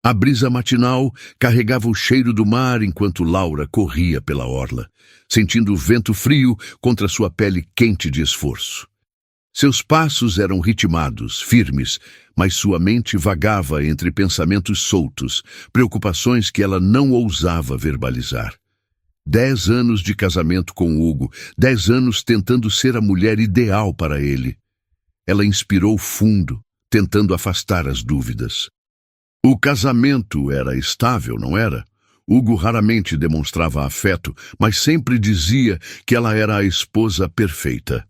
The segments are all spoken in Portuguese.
A brisa matinal carregava o cheiro do mar enquanto Laura corria pela orla, sentindo o vento frio contra sua pele quente de esforço. Seus passos eram ritmados, firmes, mas sua mente vagava entre pensamentos soltos, preocupações que ela não ousava verbalizar. 10 anos de casamento com Hugo, 10 anos tentando ser a mulher ideal para ele. Ela inspirou fundo, tentando afastar as dúvidas. O casamento era estável, não era? Hugo raramente demonstrava afeto, mas sempre dizia que ela era a esposa perfeita.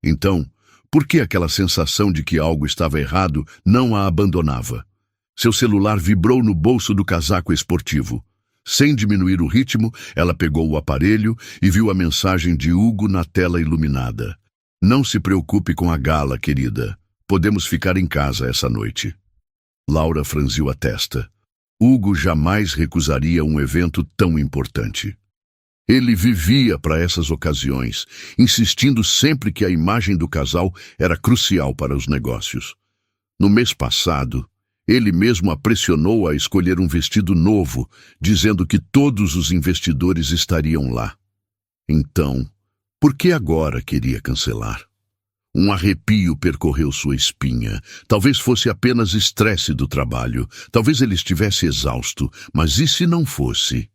Então, por que aquela sensação de que algo estava errado não a abandonava? Seu celular vibrou no bolso do casaco esportivo. Sem diminuir o ritmo, ela pegou o aparelho e viu a mensagem de Hugo na tela iluminada. Não se preocupe com a gala, querida. Podemos ficar em casa essa noite. Laura franziu a testa. Hugo jamais recusaria um evento tão importante. Ele vivia para essas ocasiões, insistindo sempre que a imagem do casal era crucial para os negócios. No mês passado, ele mesmo a pressionou a escolher um vestido novo, dizendo que todos os investidores estariam lá. Então, por que agora queria cancelar? Um arrepio percorreu sua espinha. Talvez fosse apenas estresse do trabalho. Talvez ele estivesse exausto, mas e se não fosse?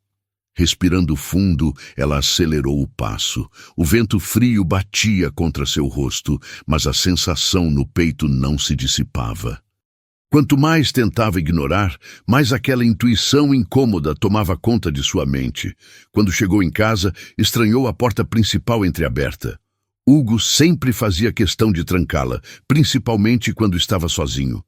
Respirando fundo, ela acelerou o passo. O vento frio batia contra seu rosto, mas a sensação no peito não se dissipava. Quanto mais tentava ignorar, mais aquela intuição incômoda tomava conta de sua mente. Quando chegou em casa, estranhou a porta principal entreaberta. Hugo sempre fazia questão de trancá-la, principalmente quando estava sozinho.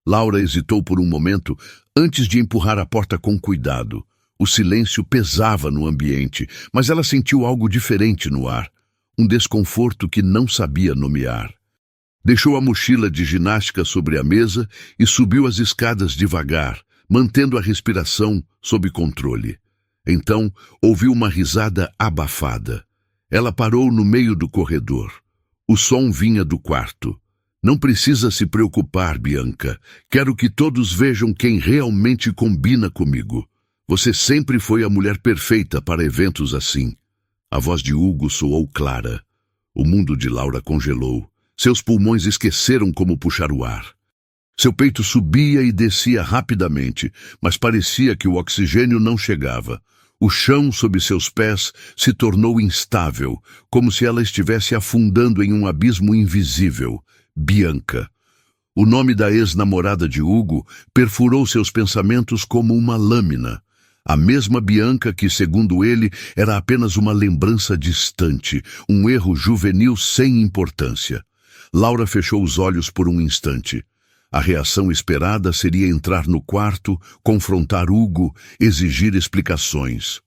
Laura hesitou por um momento antes de empurrar a porta com cuidado. O silêncio pesava no ambiente, mas ela sentiu algo diferente no ar, um desconforto que não sabia nomear. Deixou a mochila de ginástica sobre a mesa e subiu as escadas devagar, mantendo a respiração sob controle. Então, ouviu uma risada abafada. Ela parou no meio do corredor. O som vinha do quarto. Não precisa se preocupar, Bianca. Quero que todos vejam quem realmente combina comigo. Você sempre foi a mulher perfeita para eventos assim. A voz de Hugo soou clara. O mundo de Laura congelou. Seus pulmões esqueceram como puxar o ar. Seu peito subia e descia rapidamente, mas parecia que o oxigênio não chegava. O chão sob seus pés se tornou instável, como se ela estivesse afundando em um abismo invisível. Bianca. O nome da ex-namorada de Hugo perfurou seus pensamentos como uma lâmina. A mesma Bianca que, segundo ele, era apenas uma lembrança distante, um erro juvenil sem importância. Laura fechou os olhos por um instante. A reação esperada seria entrar no quarto, confrontar Hugo, exigir explicações.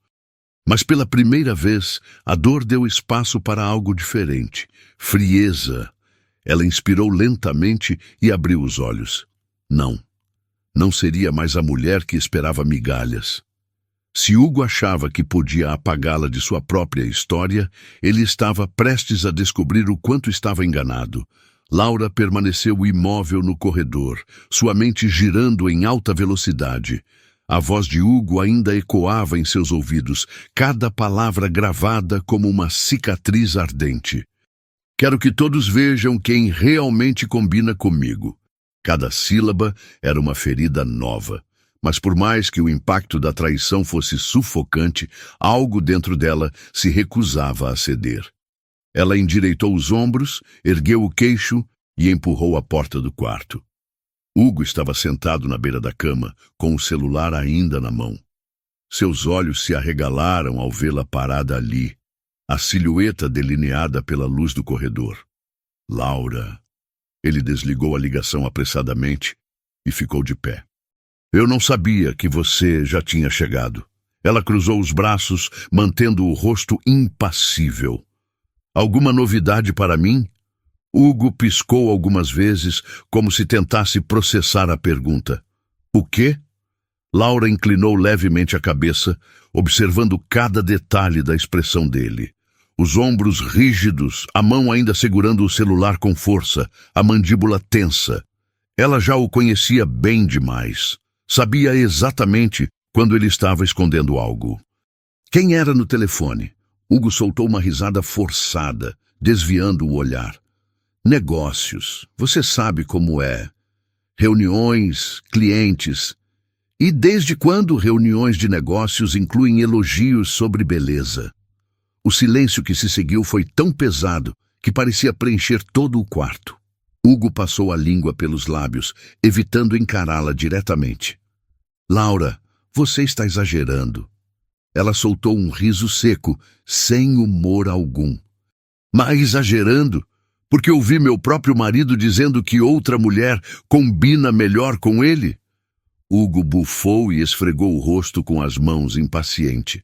Mas pela primeira vez, a dor deu espaço para algo diferente. Frieza. Ela inspirou lentamente e abriu os olhos. Não seria mais a mulher que esperava migalhas. Se Hugo achava que podia apagá-la de sua própria história, ele estava prestes a descobrir o quanto estava enganado. Laura permaneceu imóvel no corredor, sua mente girando em alta velocidade. A voz de Hugo ainda ecoava em seus ouvidos, cada palavra gravada como uma cicatriz ardente. Quero que todos vejam quem realmente combina comigo. Cada sílaba era uma ferida nova. Mas por mais que o impacto da traição fosse sufocante, algo dentro dela se recusava a ceder. Ela endireitou os ombros, ergueu o queixo e empurrou a porta do quarto. Hugo estava sentado na beira da cama, com o celular ainda na mão. Seus olhos se arregalaram ao vê-la parada ali, a silhueta delineada pela luz do corredor. Laura. Ele desligou a ligação apressadamente e ficou de pé. Eu não sabia que você já tinha chegado. Ela cruzou os braços, mantendo o rosto impassível. Alguma novidade para mim? Hugo piscou algumas vezes, como se tentasse processar a pergunta. O quê? Laura inclinou levemente a cabeça, observando cada detalhe da expressão dele. Os ombros rígidos, a mão ainda segurando o celular com força, a mandíbula tensa. Ela já o conhecia bem demais. Sabia exatamente quando ele estava escondendo algo. Quem era no telefone? Hugo soltou uma risada forçada, desviando o olhar. Negócios. Você sabe como é. Reuniões, clientes. E desde quando reuniões de negócios incluem elogios sobre beleza? O silêncio que se seguiu foi tão pesado que parecia preencher todo o quarto. Hugo passou a língua pelos lábios, evitando encará-la diretamente. Laura, você está exagerando. Ela soltou um riso seco, sem humor algum. Mas exagerando? Porque ouvi meu próprio marido dizendo que outra mulher combina melhor com ele? Hugo bufou e esfregou o rosto com as mãos, impaciente.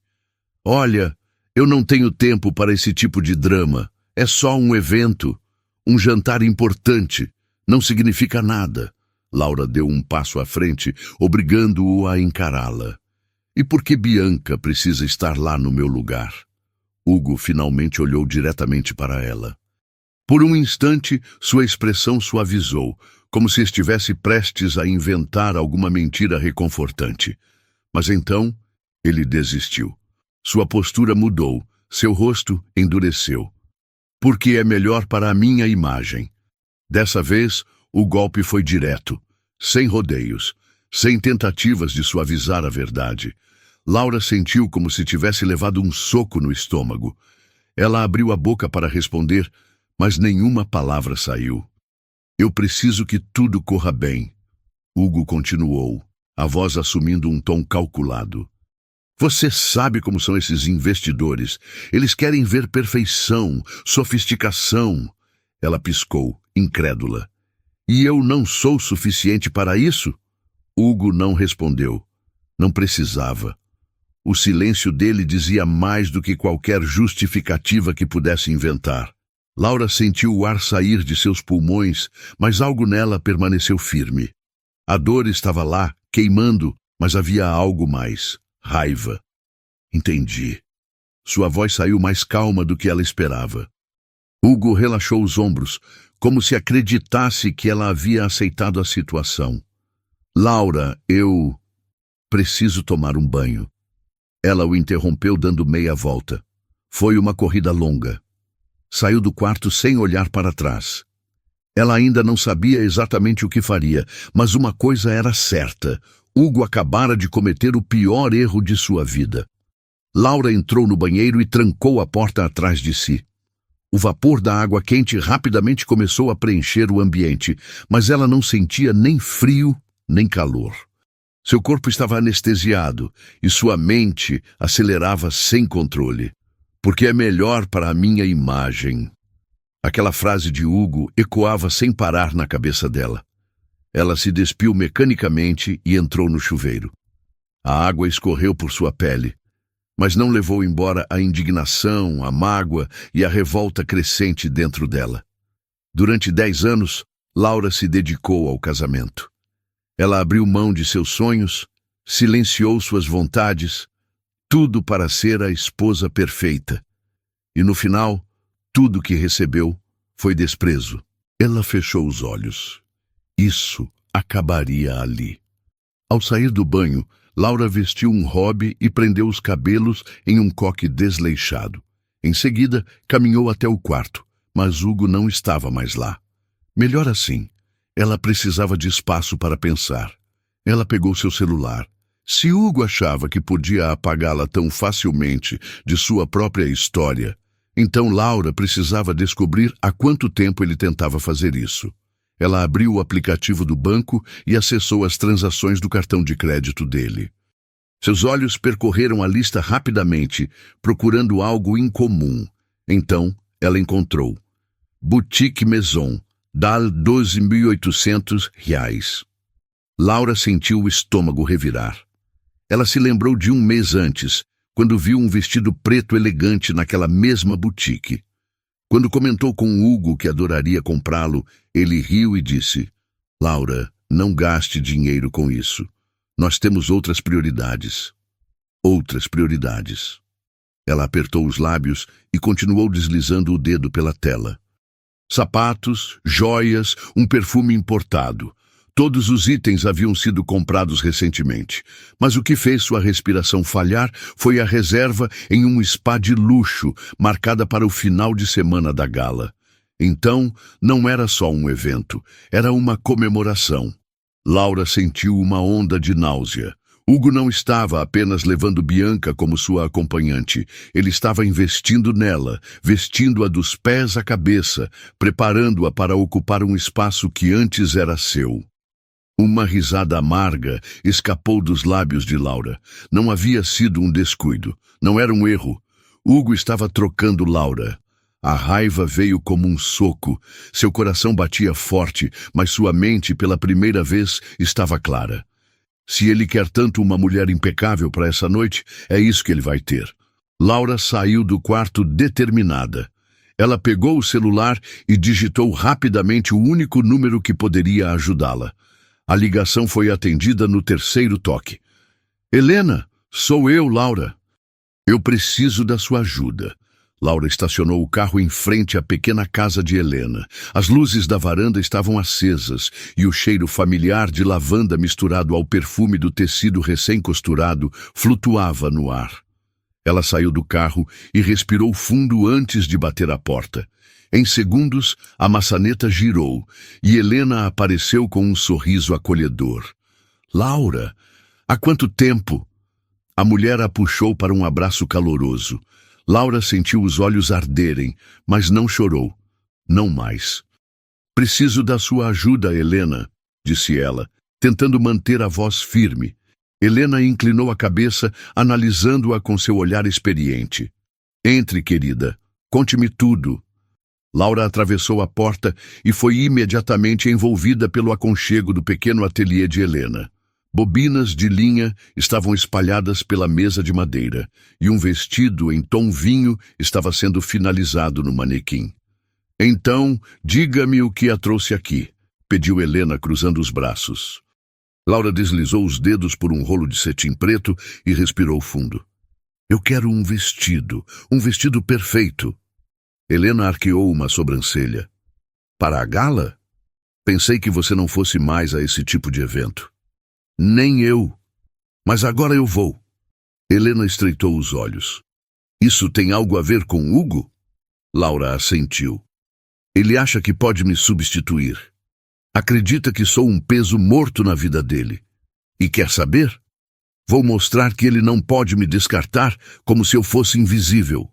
Olha, eu não tenho tempo para esse tipo de drama. É só um evento, um jantar importante. Não significa nada. Laura deu um passo à frente, obrigando-o a encará-la. E por que Bianca precisa estar lá no meu lugar? Hugo finalmente olhou diretamente para ela. Por um instante, sua expressão suavizou, como se estivesse prestes a inventar alguma mentira reconfortante. Mas então, ele desistiu. Sua postura mudou, seu rosto endureceu. Porque é melhor para a minha imagem. Dessa vez, o golpe foi direto, sem rodeios, sem tentativas de suavizar a verdade. Laura sentiu como se tivesse levado um soco no estômago. Ela abriu a boca para responder, mas nenhuma palavra saiu. Eu preciso que tudo corra bem. Hugo continuou, a voz assumindo um tom calculado. Você sabe como são esses investidores. Eles querem ver perfeição, sofisticação. Ela piscou, incrédula. E eu não sou suficiente para isso? Hugo não respondeu. Não precisava. O silêncio dele dizia mais do que qualquer justificativa que pudesse inventar. Laura sentiu o ar sair de seus pulmões, mas algo nela permaneceu firme. A dor estava lá, queimando, mas havia algo mais. Raiva. Entendi. Sua voz saiu mais calma do que ela esperava. Hugo relaxou os ombros, como se acreditasse que ela havia aceitado a situação. Laura, eu preciso tomar um banho. Ela o interrompeu dando meia volta. Foi uma corrida longa. Saiu do quarto sem olhar para trás. Ela ainda não sabia exatamente o que faria, mas uma coisa era certa. Hugo acabara de cometer o pior erro de sua vida. Laura entrou no banheiro e trancou a porta atrás de si. O vapor da água quente rapidamente começou a preencher o ambiente, mas ela não sentia nem frio nem calor. Seu corpo estava anestesiado e sua mente acelerava sem controle. Porque é melhor para a minha imagem. Aquela frase de Hugo ecoava sem parar na cabeça dela. Ela se despiu mecanicamente e entrou no chuveiro. A água escorreu por sua pele, mas não levou embora a indignação, a mágoa e a revolta crescente dentro dela. Durante 10 anos, Laura se dedicou ao casamento. Ela abriu mão de seus sonhos, silenciou suas vontades, tudo para ser a esposa perfeita. E no final, tudo que recebeu foi desprezo. Ela fechou os olhos. Isso acabaria ali. Ao sair do banho, Laura vestiu um robe e prendeu os cabelos em um coque desleixado. Em seguida, caminhou até o quarto, mas Hugo não estava mais lá. Melhor assim. Ela precisava de espaço para pensar. Ela pegou seu celular. Se Hugo achava que podia apagá-la tão facilmente de sua própria história, então Laura precisava descobrir há quanto tempo ele tentava fazer isso. Ela abriu o aplicativo do banco e acessou as transações do cartão de crédito dele. Seus olhos percorreram a lista rapidamente, procurando algo incomum. Então, ela encontrou. Boutique Maison, dá R$12.800. Laura sentiu o estômago revirar. Ela se lembrou de um mês antes, quando viu um vestido preto elegante naquela mesma boutique. Quando comentou com Hugo que adoraria comprá-lo, ele riu e disse: Laura, não gaste dinheiro com isso. Nós temos outras prioridades. Outras prioridades. Ela apertou os lábios e continuou deslizando o dedo pela tela. Sapatos, joias, um perfume importado. Todos os itens haviam sido comprados recentemente, mas o que fez sua respiração falhar foi a reserva em um spa de luxo, marcada para o final de semana da gala. Então, não era só um evento, era uma comemoração. Laura sentiu uma onda de náusea. Hugo não estava apenas levando Bianca como sua acompanhante. Ele estava investindo nela, vestindo-a dos pés à cabeça, preparando-a para ocupar um espaço que antes era seu. Uma risada amarga escapou dos lábios de Laura. Não havia sido um descuido. Não era um erro. Hugo estava trocando Laura. A raiva veio como um soco. Seu coração batia forte, mas sua mente, pela primeira vez, estava clara. Se ele quer tanto uma mulher impecável para essa noite, é isso que ele vai ter. Laura saiu do quarto determinada. Ela pegou o celular e digitou rapidamente o único número que poderia ajudá-la. A ligação foi atendida no terceiro toque. Helena, sou eu, Laura. Eu preciso da sua ajuda. Laura estacionou o carro em frente à pequena casa de Helena. As luzes da varanda estavam acesas e o cheiro familiar de lavanda misturado ao perfume do tecido recém-costurado flutuava no ar. Ela saiu do carro e respirou fundo antes de bater a porta. Em segundos, a maçaneta girou e Helena apareceu com um sorriso acolhedor. Laura, há quanto tempo? A mulher a puxou para um abraço caloroso. Laura sentiu os olhos arderem, mas não chorou. Não mais. Preciso da sua ajuda, Helena, disse ela, tentando manter a voz firme. Helena inclinou a cabeça, analisando-a com seu olhar experiente. Entre, querida. Conte-me tudo. Laura atravessou a porta e foi imediatamente envolvida pelo aconchego do pequeno ateliê de Helena. Bobinas de linha estavam espalhadas pela mesa de madeira, e um vestido em tom vinho estava sendo finalizado no manequim. Então, diga-me o que a trouxe aqui, pediu Helena cruzando os braços. Laura deslizou os dedos por um rolo de cetim preto e respirou fundo. Eu quero um vestido perfeito. Helena arqueou uma sobrancelha. Para a gala? Pensei que você não fosse mais a esse tipo de evento. Nem eu. Mas agora eu vou. Helena estreitou os olhos. Isso tem algo a ver com Hugo? Laura assentiu. Ele acha que pode me substituir. Acredita que sou um peso morto na vida dele. E quer saber? Vou mostrar que ele não pode me descartar como se eu fosse invisível.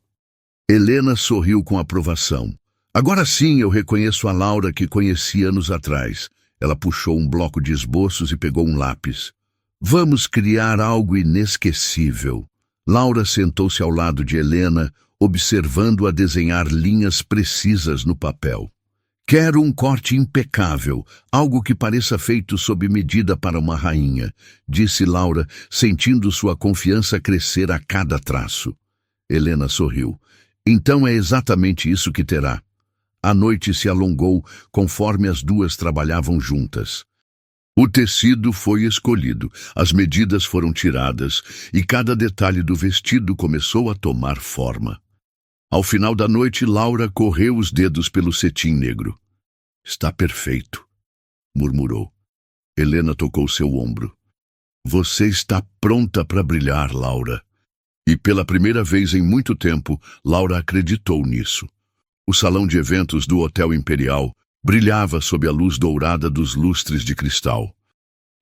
Helena sorriu com aprovação. Agora sim eu reconheço a Laura que conheci anos atrás. Ela puxou um bloco de esboços e pegou um lápis. Vamos criar algo inesquecível. Laura sentou-se ao lado de Helena, observando-a desenhar linhas precisas no papel. Quero um corte impecável, algo que pareça feito sob medida para uma rainha, disse Laura, sentindo sua confiança crescer a cada traço. Helena sorriu. Então é exatamente isso que terá. A noite se alongou conforme as duas trabalhavam juntas. O tecido foi escolhido, as medidas foram tiradas e cada detalhe do vestido começou a tomar forma. Ao final da noite, Laura correu os dedos pelo cetim negro. Está perfeito, murmurou. Helena tocou seu ombro. Você está pronta para brilhar, Laura. E pela primeira vez em muito tempo, Laura acreditou nisso. O salão de eventos do Hotel Imperial brilhava sob a luz dourada dos lustres de cristal.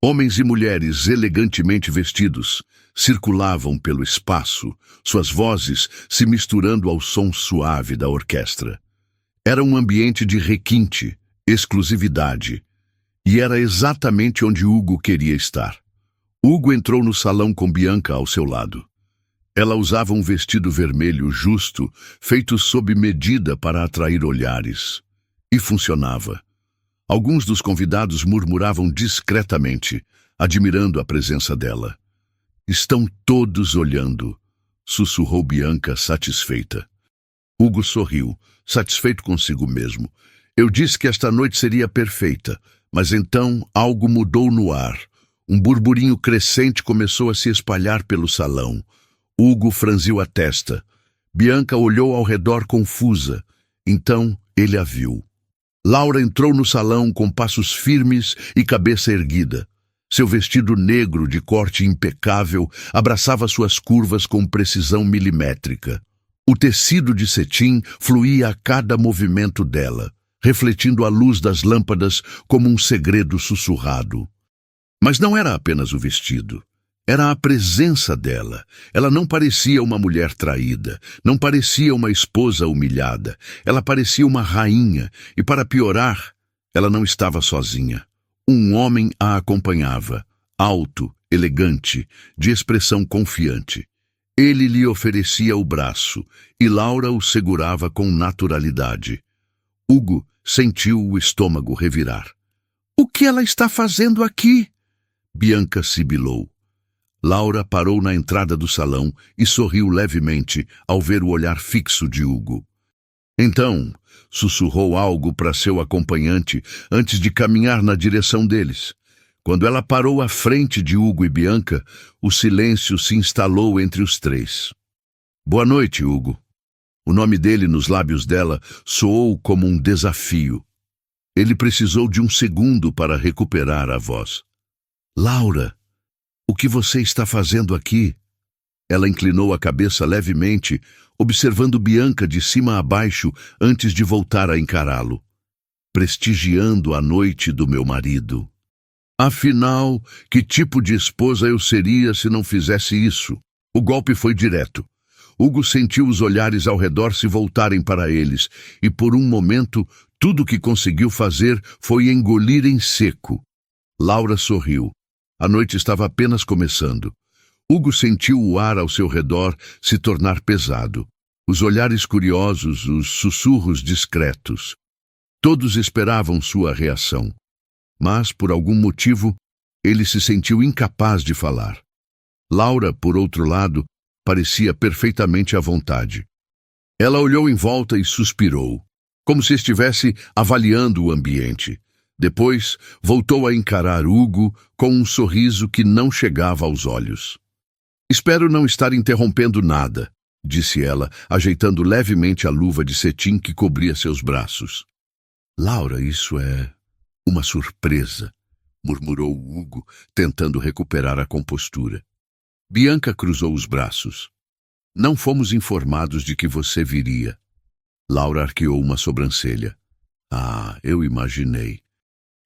Homens e mulheres elegantemente vestidos circulavam pelo espaço, suas vozes se misturando ao som suave da orquestra. Era um ambiente de requinte, exclusividade, e era exatamente onde Hugo queria estar. Hugo entrou no salão com Bianca ao seu lado. Ela usava um vestido vermelho justo, feito sob medida para atrair olhares. E funcionava. Alguns dos convidados murmuravam discretamente, admirando a presença dela. Estão todos olhando, sussurrou Bianca, satisfeita. Hugo sorriu, satisfeito consigo mesmo. Eu disse que esta noite seria perfeita, mas então algo mudou no ar. Um burburinho crescente começou a se espalhar pelo salão. Hugo franziu a testa. Bianca olhou ao redor confusa. Então ele a viu. Laura entrou no salão com passos firmes e cabeça erguida. Seu vestido negro de corte impecável abraçava suas curvas com precisão milimétrica. O tecido de cetim fluía a cada movimento dela, refletindo a luz das lâmpadas como um segredo sussurrado. Mas não era apenas o vestido. Era a presença dela. Ela não parecia uma mulher traída, não parecia uma esposa humilhada. Ela parecia uma rainha e, para piorar, ela não estava sozinha. Um homem a acompanhava, alto, elegante, de expressão confiante. Ele lhe oferecia o braço e Laura o segurava com naturalidade. Hugo sentiu o estômago revirar. "O que ela está fazendo aqui?" Bianca sibilou. Laura parou na entrada do salão e sorriu levemente ao ver o olhar fixo de Hugo. Então, sussurrou algo para seu acompanhante antes de caminhar na direção deles. Quando ela parou à frente de Hugo e Bianca, o silêncio se instalou entre os três. "Boa noite, Hugo." O nome dele nos lábios dela soou como um desafio. Ele precisou de um segundo para recuperar a voz. "Laura, o que você está fazendo aqui?" Ela inclinou a cabeça levemente, observando Bianca de cima a baixo antes de voltar a encará-lo. "Prestigiando a noite do meu marido." Afinal, que tipo de esposa eu seria se não fizesse isso? O golpe foi direto. Hugo sentiu os olhares ao redor se voltarem para eles, e por um momento, tudo o que conseguiu fazer foi engolir em seco. Laura sorriu. A noite estava apenas começando. Hugo sentiu o ar ao seu redor se tornar pesado. Os olhares curiosos, os sussurros discretos. Todos esperavam sua reação. Mas, por algum motivo, ele se sentiu incapaz de falar. Laura, por outro lado, parecia perfeitamente à vontade. Ela olhou em volta e suspirou, como se estivesse avaliando o ambiente. Depois, voltou a encarar Hugo com um sorriso que não chegava aos olhos. "Espero não estar interrompendo nada", disse ela, ajeitando levemente a luva de cetim que cobria seus braços. "Laura, isso é uma surpresa", murmurou Hugo, tentando recuperar a compostura. Bianca cruzou os braços. "Não fomos informados de que você viria." Laura arqueou uma sobrancelha. "Ah, eu imaginei.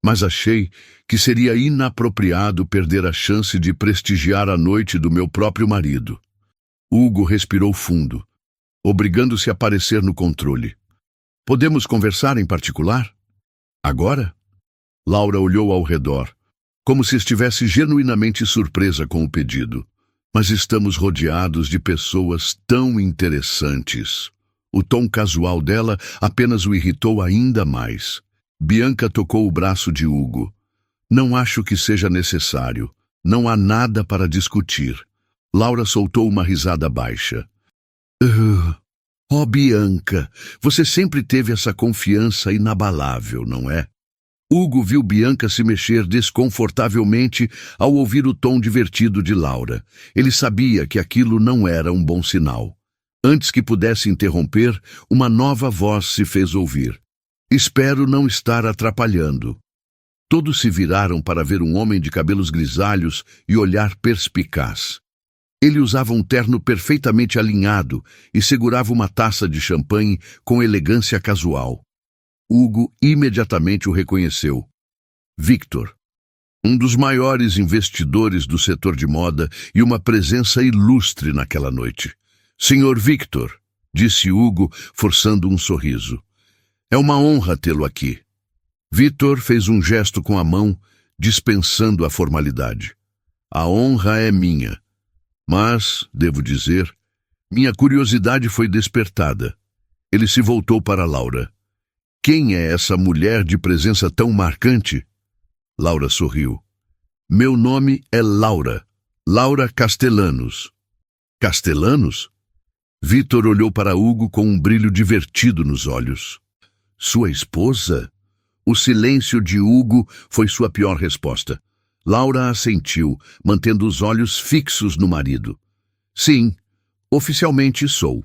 Mas achei que seria inapropriado perder a chance de prestigiar a noite do meu próprio marido." Hugo respirou fundo, obrigando-se a aparecer no controle. "Podemos conversar em particular? Agora?" Laura olhou ao redor, como se estivesse genuinamente surpresa com o pedido. "Mas estamos rodeados de pessoas tão interessantes." O tom casual dela apenas o irritou ainda mais. Bianca tocou o braço de Hugo. "Não acho que seja necessário. Não há nada para discutir." Laura soltou uma risada baixa. Oh, Bianca, você sempre teve essa confiança inabalável, não é?" Hugo viu Bianca se mexer desconfortavelmente ao ouvir o tom divertido de Laura. Ele sabia que aquilo não era um bom sinal. Antes que pudesse interromper, uma nova voz se fez ouvir. "Espero não estar atrapalhando." Todos se viraram para ver um homem de cabelos grisalhos e olhar perspicaz. Ele usava um terno perfeitamente alinhado e segurava uma taça de champanhe com elegância casual. Hugo imediatamente o reconheceu. Victor, um dos maiores investidores do setor de moda e uma presença ilustre naquela noite. "Senhor Victor", disse Hugo, forçando um sorriso. "É uma honra tê-lo aqui." Victor fez um gesto com a mão, dispensando a formalidade. "A honra é minha. Mas, devo dizer, minha curiosidade foi despertada." Ele se voltou para Laura. "Quem é essa mulher de presença tão marcante?" Laura sorriu. "Meu nome é Laura. Laura Castellanos." "Castellanos?" Victor olhou para Hugo com um brilho divertido nos olhos. "Sua esposa?" O silêncio de Hugo foi sua pior resposta. Laura assentiu, mantendo os olhos fixos no marido. "Sim, oficialmente sou."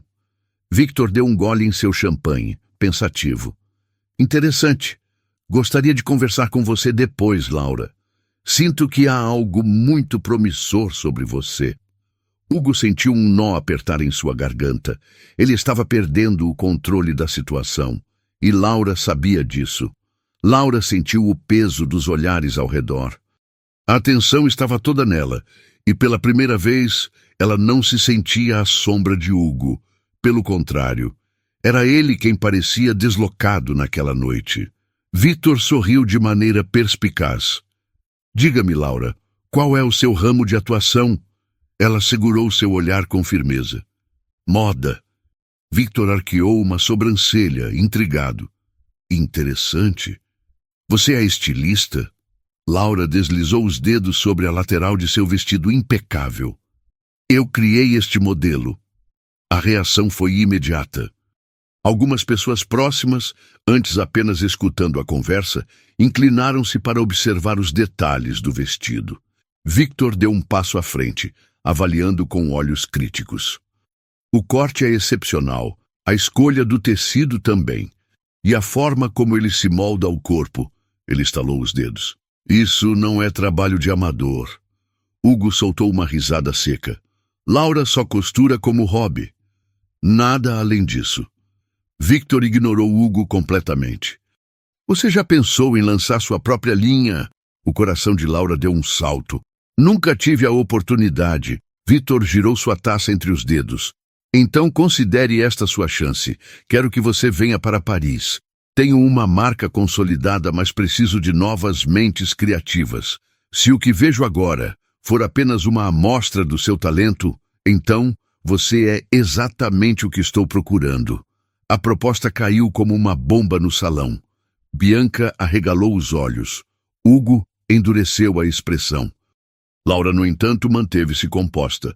Victor deu um gole em seu champanhe, pensativo. "Interessante. Gostaria de conversar com você depois, Laura. Sinto que há algo muito promissor sobre você. Hugo sentiu um nó apertar em sua garganta. Ele estava perdendo o controle da situação. E Laura sabia disso. Laura sentiu o peso dos olhares ao redor. A atenção estava toda nela, e pela primeira vez ela não se sentia à sombra de Hugo. Pelo contrário, era ele quem parecia deslocado naquela noite. Victor sorriu de maneira perspicaz. Diga-me, Laura, qual é o seu ramo de atuação? Ela segurou seu olhar com firmeza. Moda. Victor arqueou uma sobrancelha, intrigado. Interessante. Você é estilista? Laura deslizou os dedos sobre a lateral de seu vestido impecável. Eu criei este modelo. A reação foi imediata. Algumas pessoas próximas, antes apenas escutando a conversa, inclinaram-se para observar os detalhes do vestido. Victor deu um passo à frente, avaliando com olhos críticos. O corte é excepcional, a escolha do tecido também. E a forma como ele se molda ao corpo, ele estalou os dedos. Isso não é trabalho de amador. Hugo soltou uma risada seca. Laura só costura como hobby. Nada além disso. Victor ignorou Hugo completamente. Você já pensou em lançar sua própria linha? O coração de Laura deu um salto. Nunca tive a oportunidade. Victor girou sua taça entre os dedos. Então considere esta sua chance. Quero que você venha para Paris. Tenho uma marca consolidada, mas preciso de novas mentes criativas. Se o que vejo agora for apenas uma amostra do seu talento, então você é exatamente o que estou procurando. A proposta caiu como uma bomba no salão. Bianca arregalou os olhos. Hugo endureceu a expressão. Laura, no entanto, manteve-se composta.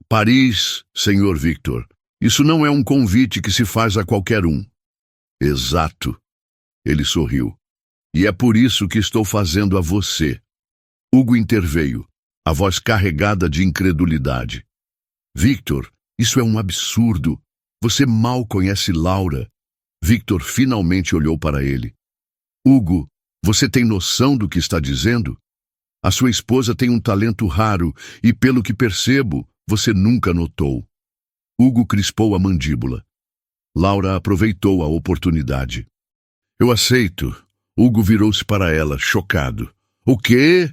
Paris, Sr. Victor. Isso não é um convite que se faz a qualquer um. Exato. Ele sorriu. E é por isso que estou fazendo a você. Hugo interveio, a voz carregada de incredulidade. Victor, isso é um absurdo. Você mal conhece Laura. Victor finalmente olhou para ele. Hugo, você tem noção do que está dizendo? A sua esposa tem um talento raro e, pelo que percebo, você nunca notou. Hugo crispou a mandíbula. Laura aproveitou a oportunidade. Eu aceito. Hugo virou-se para ela, chocado. O quê?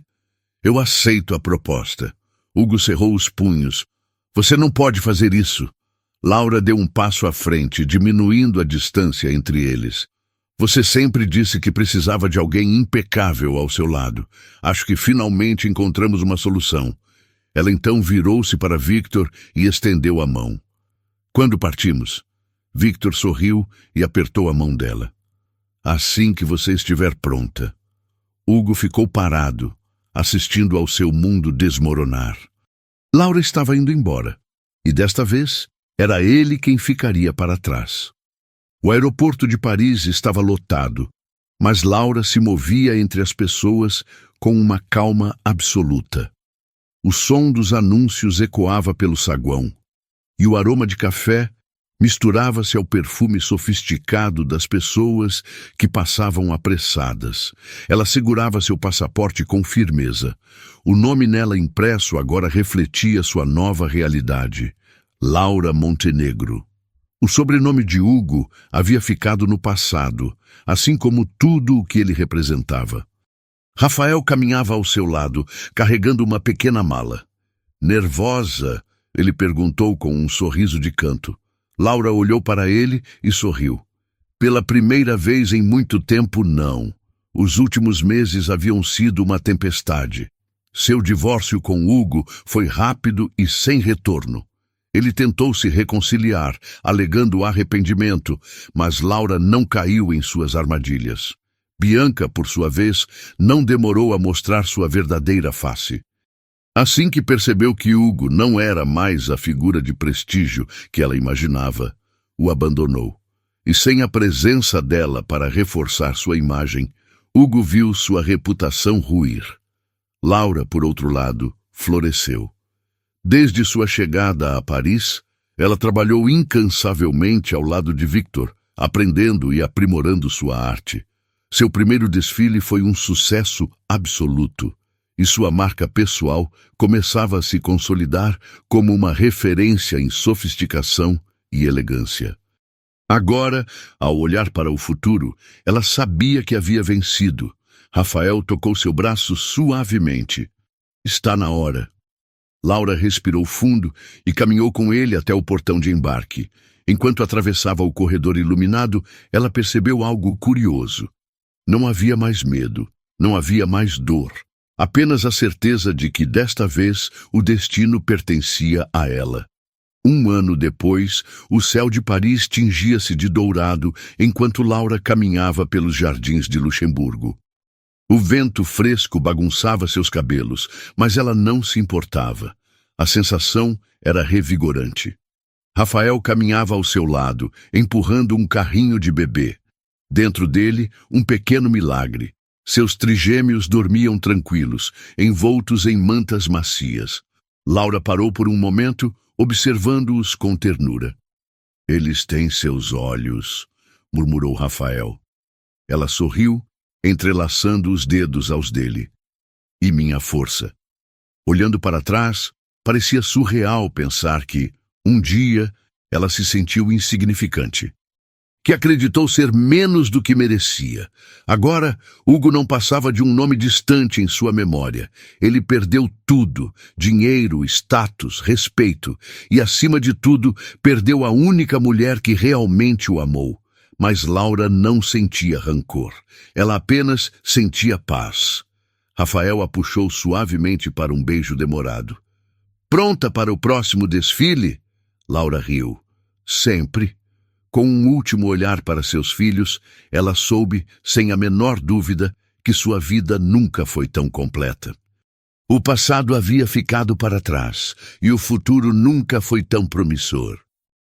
Eu aceito a proposta. Hugo cerrou os punhos. Você não pode fazer isso. Laura deu um passo à frente, diminuindo a distância entre eles. Você sempre disse que precisava de alguém impecável ao seu lado. Acho que finalmente encontramos uma solução. Ela então virou-se para Victor e estendeu a mão. Quando partimos? Victor sorriu e apertou a mão dela. Assim que você estiver pronta. Hugo ficou parado, assistindo ao seu mundo desmoronar. Laura estava indo embora, e desta vez era ele quem ficaria para trás. O aeroporto de Paris estava lotado, mas Laura se movia entre as pessoas com uma calma absoluta. O som dos anúncios ecoava pelo saguão, e o aroma de café misturava-se ao perfume sofisticado das pessoas que passavam apressadas. Ela segurava seu passaporte com firmeza. O nome nela impresso agora refletia sua nova realidade. Laura Montenegro. O sobrenome de Hugo havia ficado no passado, assim como tudo o que ele representava. Rafael caminhava ao seu lado, carregando uma pequena mala. Nervosa, ele perguntou com um sorriso de canto. Laura olhou para ele e sorriu. Pela primeira vez em muito tempo, não. Os últimos meses haviam sido uma tempestade. Seu divórcio com Hugo foi rápido e sem retorno. Ele tentou se reconciliar, alegando arrependimento, mas Laura não caiu em suas armadilhas. Bianca, por sua vez, não demorou a mostrar sua verdadeira face. Assim que percebeu que Hugo não era mais a figura de prestígio que ela imaginava, o abandonou. E sem a presença dela para reforçar sua imagem, Hugo viu sua reputação ruir. Laura, por outro lado, floresceu. Desde sua chegada a Paris, ela trabalhou incansavelmente ao lado de Victor, aprendendo e aprimorando sua arte. Seu primeiro desfile foi um sucesso absoluto, e sua marca pessoal começava a se consolidar como uma referência em sofisticação e elegância. Agora, ao olhar para o futuro, ela sabia que havia vencido. Rafael tocou seu braço suavemente. Está na hora. Laura respirou fundo e caminhou com ele até o portão de embarque. Enquanto atravessava o corredor iluminado, ela percebeu algo curioso. Não havia mais medo, não havia mais dor. Apenas a certeza de que, desta vez, o destino pertencia a ela. 1 ano depois, o céu de Paris tingia-se de dourado enquanto Laura caminhava pelos jardins de Luxemburgo. O vento fresco bagunçava seus cabelos, mas ela não se importava. A sensação era revigorante. Rafael caminhava ao seu lado, empurrando um carrinho de bebê. Dentro dele, um pequeno milagre. Seus trigêmeos dormiam tranquilos, envoltos em mantas macias. Laura parou por um momento, observando-os com ternura. Eles têm seus olhos, murmurou Rafael. Ela sorriu, entrelaçando os dedos aos dele. E minha força. Olhando para trás, parecia surreal pensar que, um dia, ela se sentiu insignificante. Que acreditou ser menos do que merecia. Agora, Hugo não passava de um nome distante em sua memória. Ele perdeu tudo: dinheiro, status, respeito. E, acima de tudo, perdeu a única mulher que realmente o amou. Mas Laura não sentia rancor. Ela apenas sentia paz. Rafael a puxou suavemente para um beijo demorado. Pronta para o próximo desfile? Laura riu. Sempre. Com um último olhar para seus filhos, ela soube, sem a menor dúvida, que sua vida nunca foi tão completa. O passado havia ficado para trás, e o futuro nunca foi tão promissor.